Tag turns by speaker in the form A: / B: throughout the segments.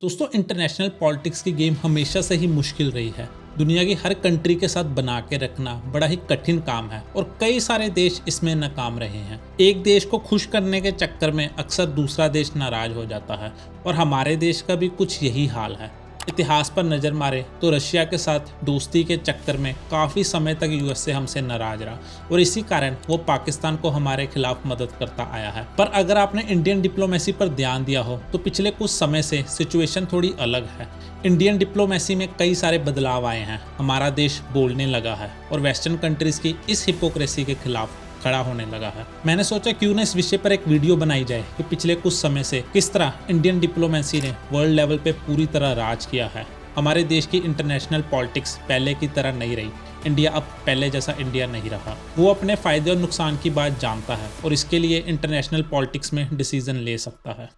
A: दोस्तों, international politics की game हमेशा से ही मुश्किल रही है। दुनिया की हर कंट्री के साथ बना के रखना बड़ा ही कठिन काम है और कई सारे देश इसमें नाकाम रहे हैं। एक देश को खुश करने के चक्कर में अक्सर दूसरा देश नाराज हो जाता है और हमारे देश का भी कुछ यही हाल है। इतिहास पर नज़र मारे तो रशिया के साथ दोस्ती के चक्कर में काफ़ी समय तक यूएसए हमसे नाराज रहा और इसी कारण वो पाकिस्तान को हमारे खिलाफ मदद करता आया है। पर अगर आपने इंडियन डिप्लोमेसी पर ध्यान दिया हो तो पिछले कुछ समय से सिचुएशन थोड़ी अलग है। इंडियन डिप्लोमेसी में कई सारे बदलाव आए हैं, हमारा देश बोलने लगा है और वेस्टर्न कंट्रीज़ की इस हिपोक्रेसी के खिलाफ खड़ा होने लगा है। मैंने सोचा क्यों न इस विषय पर एक वीडियो बनाई जाए कि पिछले कुछ समय से किस तरह इंडियन डिप्लोमेसी ने वर्ल्ड लेवल पे पूरी तरह राज किया है। हमारे देश की इंटरनेशनल पॉलिटिक्स पहले की तरह नहीं रही। इंडिया अब पहले जैसा इंडिया नहीं रहा। वो अपने फायदे और नुकसान की बात जानता है और इसके लिए इंटरनेशनल पॉलिटिक्स में डिसीजन ले सकता है।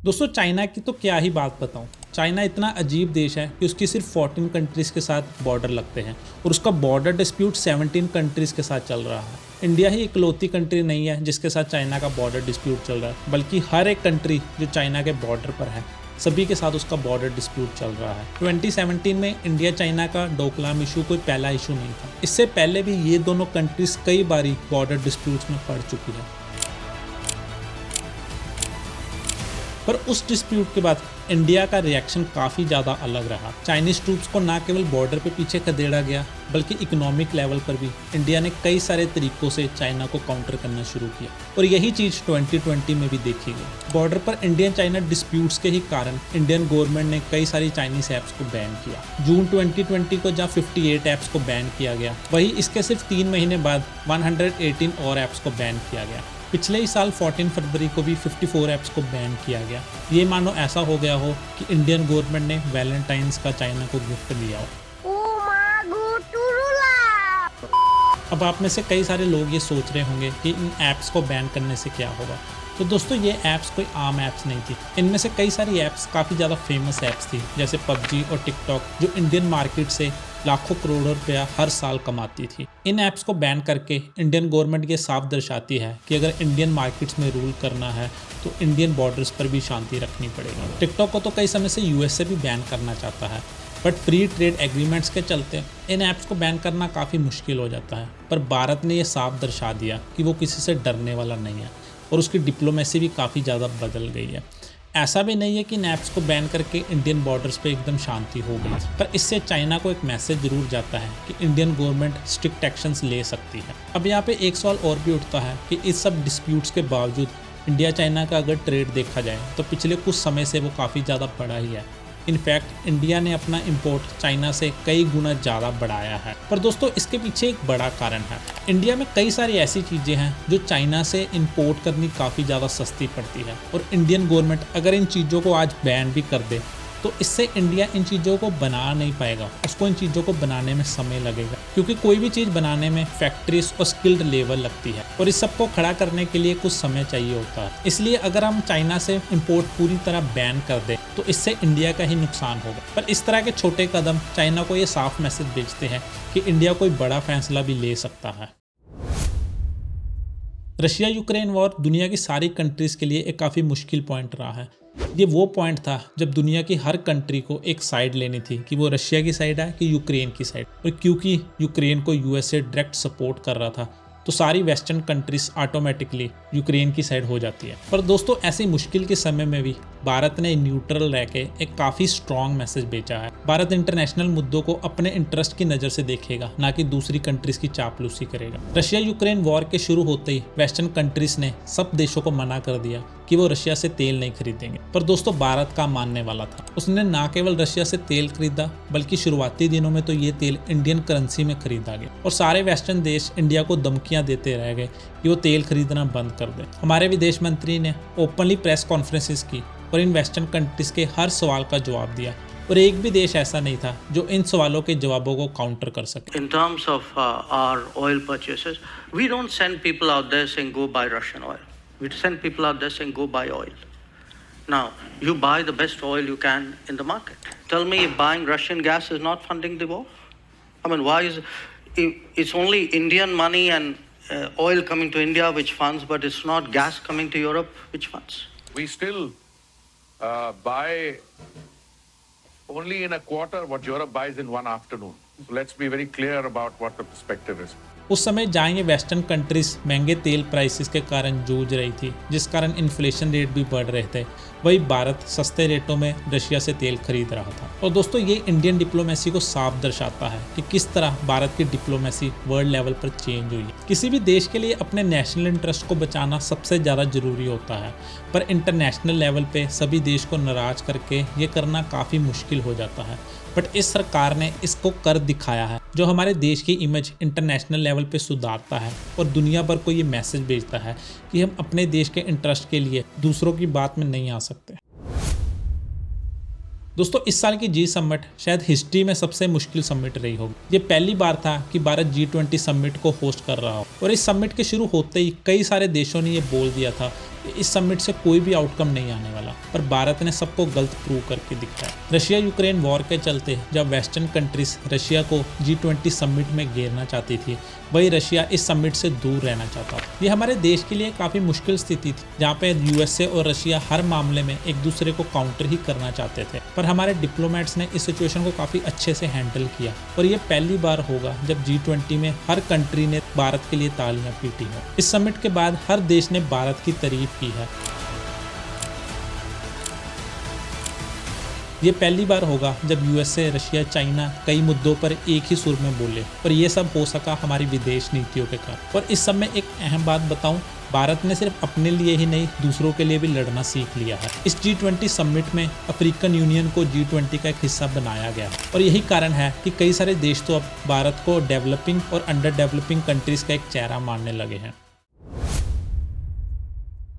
A: दोस्तों, चाइना की तो क्या ही बात बताऊं। चाइना इतना अजीब देश है कि उसकी सिर्फ 14 कंट्रीज़ के साथ बॉर्डर लगते हैं और उसका बॉर्डर डिस्प्यूट 17 कंट्रीज़ के साथ चल रहा है। इंडिया ही इकलौती कंट्री नहीं है जिसके साथ चाइना का बॉर्डर डिस्प्यूट चल रहा है, बल्कि हर एक कंट्री जो चाइना के बॉर्डर पर है सभी के साथ उसका बॉर्डर डिस्प्यूट चल रहा है। 2017 में इंडिया चाइना का डोकलाम इशू कोई पहला इशू नहीं था। इससे पहले भी ये दोनों कंट्रीज़ कई बारी बॉर्डर डिस्प्यूट्स में पड़ चुकी है। पर उस डिस्प्यूट के बाद इंडिया का रिएक्शन काफ़ी ज़्यादा अलग रहा। चाइनीज़ ट्रूप्स को ना केवल बॉर्डर पे पीछे खदेड़ा गया बल्कि इकोनॉमिक लेवल पर भी इंडिया ने कई सारे तरीकों से चाइना को काउंटर करना शुरू किया और यही चीज़ 2020 में भी देखी गई। बॉर्डर पर इंडियन चाइना डिस्प्यूट्स के ही कारण इंडियन गवर्नमेंट ने कई सारी चाइनीज़ ऐप्स को बैन किया। जून 2020 को जहाँ 58 ऐप्स को बैन किया गया, वही इसके सिर्फ 3 महीने बाद 118 और ऐप्स को बैन किया गया। पिछले ही साल 14 फरवरी को भी 54 ऐप्स को बैन किया गया। ये मानो ऐसा हो गया हो कि इंडियन गवर्नमेंट ने वैलेंटाइंस का चाइना को गिफ्ट दिया हो। अब आप में से कई सारे लोग ये सोच रहे होंगे कि इन ऐप्स को बैन करने से क्या होगा। तो दोस्तों, ये ऐप्स कोई आम ऐप्स नहीं थी। इनमें से कई सारी ऐप्स काफ़ी ज़्यादा फेमस ऐप्स थी, जैसे PUBG और TikTok, जो इंडियन मार्केट से लाखों करोड़ों रुपया हर साल कमाती थी। इन ऐप्स को बैन करके इंडियन गवर्नमेंट ये साफ दर्शाती है कि अगर इंडियन मार्केट्स में रूल करना है तो इंडियन बॉर्डर्स पर भी शांति रखनी पड़ेगी। टिकटॉक को तो कई समय से यूएसए भी बैन करना चाहता है, बट फ्री ट्रेड एग्रीमेंट्स के चलते इन ऐप्स को बैन करना काफ़ी मुश्किल हो जाता है। पर भारत ने यह साफ दर्शा दिया कि वो किसी से डरने वाला नहीं है और उसकी डिप्लोमेसी भी काफ़ी ज़्यादा बदल गई है। ऐसा भी नहीं है कि इन ऐप्स को बैन करके इंडियन बॉर्डर्स पे एकदम शांति हो गई, पर इससे चाइना को एक मैसेज जरूर जाता है कि इंडियन गवर्नमेंट स्ट्रिक्ट एक्शंस ले सकती है। अब यहाँ पे एक सवाल और भी उठता है कि इस सब डिस्प्यूट्स के बावजूद इंडिया चाइना का अगर ट्रेड देखा जाए तो पिछले कुछ समय से वो काफ़ी ज़्यादा बढ़ा ही है। इनफैक्ट इंडिया ने अपना इंपोर्ट चाइना से कई गुना ज़्यादा बढ़ाया है। पर दोस्तों, इसके पीछे एक बड़ा कारण है। इंडिया में कई सारी ऐसी चीज़ें हैं जो चाइना से इंपोर्ट करनी काफ़ी ज़्यादा सस्ती पड़ती है और इंडियन गवर्नमेंट अगर इन चीज़ों को आज बैन भी कर दे तो इससे इंडिया इन चीज़ों को बना नहीं पाएगा। उसको इन चीज़ों को बनाने में समय लगेगा, क्योंकि कोई भी चीज़ बनाने में फैक्ट्रीज और स्किल्ड लेबर लगती है और इस सब को खड़ा करने के लिए कुछ समय चाहिए होता है। इसलिए अगर हम चाइना से इंपोर्ट पूरी तरह बैन कर दें तो इससे इंडिया का ही नुकसान होगा। पर इस तरह के छोटे कदम चाइना को ये साफ मैसेज भेजते हैं कि इंडिया कोई बड़ा फैसला भी ले सकता है। रशिया यूक्रेन वॉर दुनिया की सारी कंट्रीज़ के लिए एक काफ़ी मुश्किल पॉइंट रहा है। ये वो पॉइंट था जब दुनिया की हर कंट्री को एक साइड लेनी थी कि वो रशिया की साइड है कि यूक्रेन की साइड। और क्योंकि यूक्रेन को यूएसए डायरेक्ट सपोर्ट कर रहा था तो सारी वेस्टर्न कंट्रीज ऑटोमेटिकली यूक्रेन की साइड हो जाती है। पर दोस्तों, ऐसी मुश्किल के समय में भी भारत ने न्यूट्रल रह के एक काफ़ी स्ट्रॉन्ग मैसेज भेजा है। भारत इंटरनेशनल मुद्दों को अपने इंटरेस्ट की नज़र से देखेगा, ना कि दूसरी कंट्रीज की चापलूसी करेगा। रशिया यूक्रेन वॉर के शुरू होते ही वेस्टर्न कंट्रीज ने सब देशों को मना कर दिया कि वो रशिया से तेल नहीं खरीदेंगे। पर दोस्तों, भारत का मानने वाला था। उसने ना केवल रशिया से तेल खरीदा बल्कि शुरुआती दिनों में तो ये तेल इंडियन करेंसी में खरीदा गया और सारे वेस्टर्न देश इंडिया को धमकियां देते रह गए कि वो तेल खरीदना बंद कर दे। हमारे विदेश मंत्री ने ओपनली प्रेस कॉन्फ्रेंसेस की और इन वेस्टर्न कंट्रीज के हर सवाल का जवाब दिया और एक भी देश ऐसा नहीं था जो इन सवालों के जवाबों को काउंटर कर सके।
B: In terms of our oil purchases, we don't send people out there saying go buy Russian oil. We send people out there saying go buy oil. Now, you buy the best oil you can in the market. Tell me if buying Russian gas is not funding the war? I mean, why is it's only Indian money and oil coming to India, which funds, but it's not gas coming to Europe, which funds?
C: We still buy only in a quarter what Europe buys in one afternoon. So let's be very clear about what the perspective is.
A: उस समय जहाँ ये western countries महंगे तेल prices के कारण जूझ रही थी, जिस कारण इन्फ्लेशन रेट भी बढ़ रहे थे, वही भारत सस्ते रेटों में रशिया से तेल खरीद रहा था। और दोस्तों ये इंडियन डिप्लोमेसी को साफ दर्शाता है कि किस तरह भारत की डिप्लोमेसी वर्ल्ड लेवल पर चेंज हुई है। किसी भी देश के लिए अपने नेशनल इंटरेस्ट को बचाना सबसे ज़्यादा ज़रूरी होता है, पर इंटरनेशनल लेवल पे सभी देश को नाराज करके ये करना काफ़ी मुश्किल हो जाता है। बट इस सरकार ने इसको कर दिखाया है, जो हमारे देश की इमेज इंटरनेशनल लेवल पे सुधारता है और दुनिया भर को ये मैसेज भेजता है कि हम अपने देश के इंटरेस्ट के लिए दूसरों की बात में नहीं आ सकते। दोस्तों इस साल की जी समिट शायद हिस्ट्री में सबसे मुश्किल समिट रही होगी। ये पहली बार था कि भारत G20 समिट को होस्ट कर रहा हो, और इस समिट के शुरू होते ही कई सारे देशों ने ये बोल दिया था कि इस समिट से कोई भी आउटकम नहीं आने वाला, पर भारत ने सबको गलत प्रूव करके दिखाया। रशिया यूक्रेन वॉर के चलते जब वेस्टर्न कंट्रीज रशिया को G20 समिट में घेरना चाहती थी, वही रशिया इस समिट से दूर रहना चाहता था। ये हमारे देश के लिए काफ़ी मुश्किल स्थिति थी, जहाँ पे USA और रशिया हर मामले में एक दूसरे को काउंटर ही करना चाहते थे, पर हमारे डिप्लोमेट्स ने इस सिचुएशन को काफ़ी अच्छे से हैंडल किया। और ये पहली बार होगा जब G20 में हर कंट्री ने भारत के लिए तालियां पीटी हो। इस समिट के बाद हर देश ने भारत की तारीफ की है। ये पहली बार होगा जब USA, रशिया, चाइना कई मुद्दों पर एक ही सुर में बोले, और ये सब हो सका हमारी विदेश नीतियों के कारण। और इस सब में एक अहम बात बताऊं, भारत ने सिर्फ अपने लिए ही नहीं दूसरों के लिए भी लड़ना सीख लिया है। इस G20 समिट में अफ्रीकन यूनियन को G20 का एक हिस्सा बनाया गया है, और यही कारण है कि कई सारे देश तो अब भारत को डेवलपिंग और अंडर डेवलपिंग कंट्रीज का एक चेहरा मानने लगे हैं।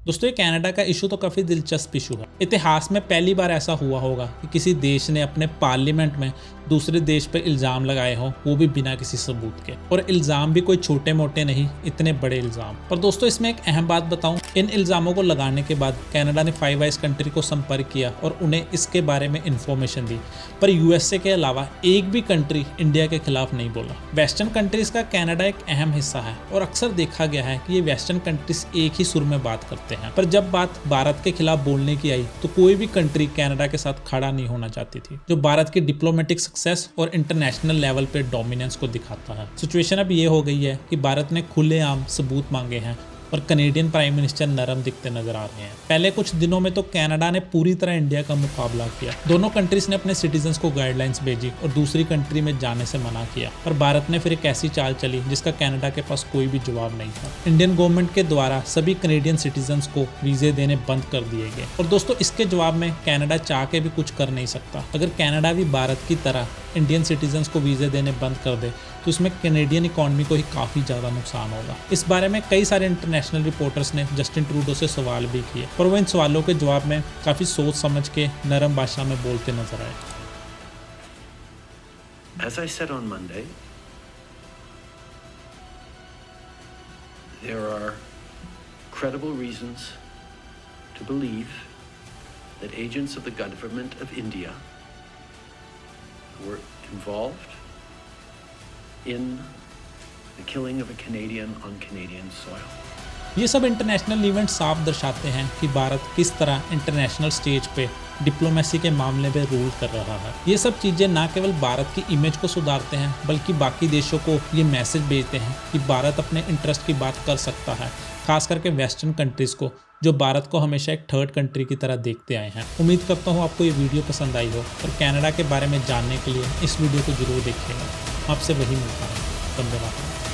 A: दोस्तों ये कनाडा का इशू तो काफ़ी दिलचस्प इशू है। इतिहास में पहली बार ऐसा हुआ होगा कि किसी देश ने अपने पार्लियामेंट में दूसरे देश पर इल्ज़ाम लगाए हो, वो भी बिना किसी सबूत के, और इल्ज़ाम भी कोई छोटे मोटे नहीं, इतने बड़े इल्ज़ाम। और दोस्तों इसमें एक अहम बात बताऊं, इन इल्ज़ामों को लगाने के बाद कनाडा ने 5 आइज़ कंट्री को संपर्क किया और उन्हें इसके बारे में इन्फॉर्मेशन दी, पर USA के अलावा एक भी कंट्री इंडिया के खिलाफ नहीं बोला। वेस्टर्न कंट्रीज़ का कनाडा एक अहम हिस्सा है, और अक्सर देखा गया है कि ये वेस्टर्न कंट्रीज एक ही सुर में बात करते हैं, पर जब बात भारत के खिलाफ बोलने की आई तो कोई भी कंट्री कनाडा के साथ खड़ा नहीं होना चाहती थी, जो भारत की डिप्लोमेटिक सक्सेस और इंटरनेशनल लेवल पे डोमिनेंस को दिखाता है। सिचुएशन अब ये हो गई है कि भारत ने खुलेआम सबूत मांगे हैं, और कनेडियन प्राइम मिनिस्टर नरम दिखते नजर आ रहे हैं। पहले कुछ दिनों में तो कनाडा ने पूरी तरह इंडिया का मुकाबला किया। दोनों कंट्रीज ने अपने सिटीजन्स को गाइडलाइंस भेजी और दूसरी कंट्री में जाने से मना किया, पर भारत ने फिर एक ऐसी चाल चली जिसका कनाडा के पास कोई भी जवाब नहीं था। इंडियन गवर्नमेंट के द्वारा सभी कनेडियन सिटीजन्स को वीजे देने बंद कर दिए गए, और दोस्तों इसके जवाब में कनाडा चाह के भी कुछ कर नहीं सकता। अगर कनाडा भी भारत की तरह इंडियन सिटीजन्स को वीज़े देने बंद कर दे तो इसमें कैनेडियन इकॉनमी को ही काफ़ी ज़्यादा नुकसान होगा। इस बारे में कई सारे इंटरनेशनल रिपोर्टर्स ने जस्टिन ट्रूडो से सवाल भी किए, पर वो इन सवालों के जवाब में काफ़ी सोच समझ के नरम भाषा में बोलते नजर आए।
D: As I said on Monday, there are credible reasons to believe that agents of the government of India were involved in the killing of a Canadian on Canadian soil.
A: ये सब इंटरनेशनल इवेंट साफ दर्शाते हैं कि भारत किस तरह international stage पे diplomacy के मामले में रूल कर रहा है। ये सब चीज़ें ना केवल भारत की इमेज को सुधारते हैं, बल्कि बाकी देशों को ये मैसेज भेजते हैं कि भारत अपने इंटरेस्ट की बात कर सकता है, खास करके वेस्टर्न कंट्रीज़ को, जो भारत को हमेशा एक थर्ड कंट्री की तरह देखते आए हैं। उम्मीद करता हूँ आपको ये वीडियो पसंद आई हो, और कनाडा के बारे में जानने के लिए इस वीडियो को जरूर देखिएगा। आपसे वही मिलता है। धन्यवाद।